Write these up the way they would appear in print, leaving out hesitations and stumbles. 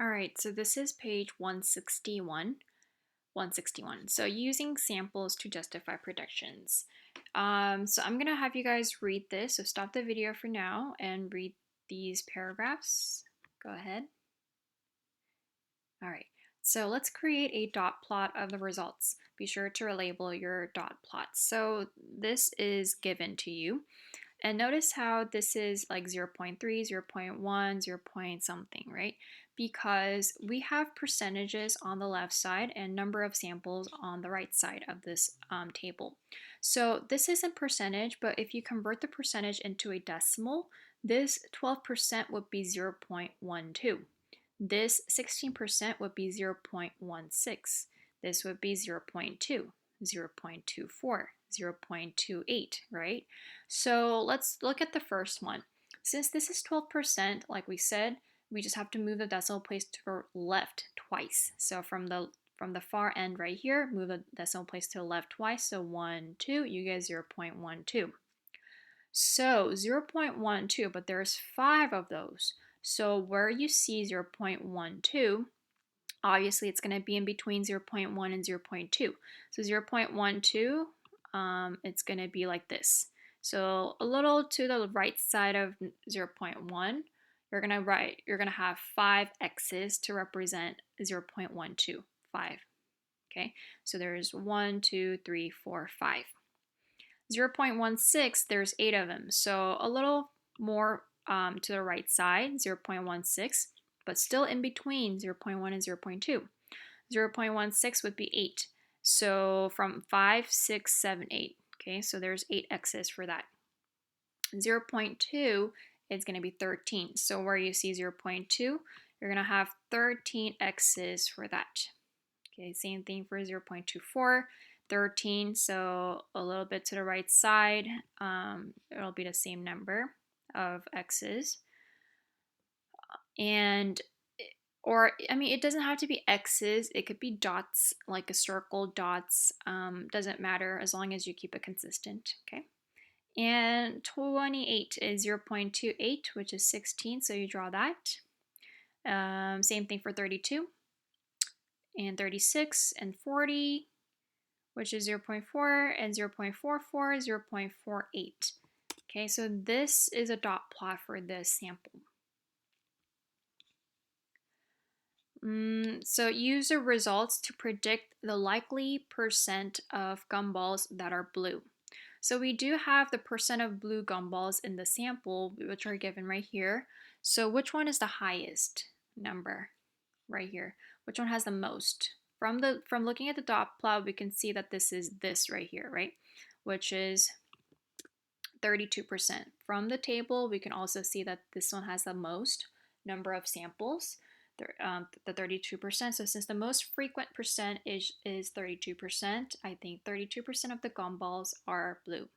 All right, so this is page 161. 161. So using samples to justify predictions. So I'm gonna have you guys read this. So stop the video for now and read these paragraphs. Go ahead. All right. So let's create a dot plot of the results. Be sure to relabel your dot plots. So this is given to you. And notice how this is like 0 0.3, 0 0.1, 0 point something, right? Because we have percentages on the left side and number of samples on the right side of this table. So this isn't percentage, but if you convert the percentage into a decimal, this 12% would be 0 0.12. This 16% would be 0 0.16. This would be 0 0.2, 0 0.24, 0 0.28, right? So let's look at the first one. Since this is 12%, like we said, we just have to move the decimal place to the left twice. So from the far end right here, move the decimal place to the left twice. So 1, 2, you get 0 0.12. So 0 0.12, but there's 5 of those. So where you see 0 0.12, obviously it's going to be in between 0 0.1 and 0 0.2. So 0 0.12, it's going to be like this. So a little to the right side of 0 0.1, you're going to have 5 x's to represent 0 0.12, 5. Okay, so there's 1, 2, 3, 4, 5. 0 0.16, there's 8 of them. So a little more to the right side, 0 0.16, but still in between 0 0.1 and 0 0.2. 0 0.16 would be 8. So from 5, 6, 7, 8. Okay, so there's 8 x's for that. 0 0.2 is going to be 13. So where you see 0 0.2, you're going to have 13 x's for that. Okay, same thing for 0 0.24. 13, so a little bit to the right side, it'll be the same number of x's. And, or, I mean, it doesn't have to be x's, it could be dots, like a circle, dots, doesn't matter as long as you keep it consistent, okay? And 28 is 0 0.28, which is 16, so you draw that. Same thing for 32, and 36, and 40, which is 0 0.4, and 0 0.44, 0 0.48. Okay, so this is a dot plot for this sample. So use the results to predict the likely percent of gumballs that are blue. So we do have the percent of blue gumballs in the sample, which are given right here. So which one is the highest number right here? Which one has the most? From looking at the dot plot, we can see that this is this right here, right? Which is 32%. From the table, we can also see that this one has the most number of samples, the 32%. So since the most frequent percent is 32%, I think 32% of the gumballs are blue.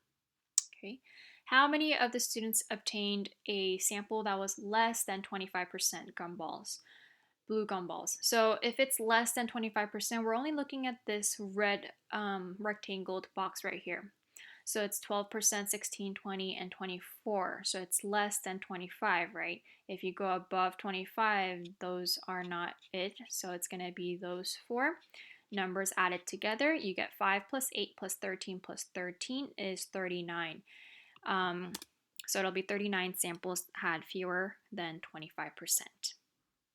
Okay. How many of the students obtained a sample that was less than 25% gumballs? Blue gumballs. So if it's less than 25%, we're only looking at this red rectangled box right here. So it's 12%, 16, 20, and 24. So it's less than 25, right? If you go above 25, those are not it. So it's going to be those 4 numbers added together. You get 5 plus 8 plus 13 plus 13 is 39. So it'll be 39 samples had fewer than 25%.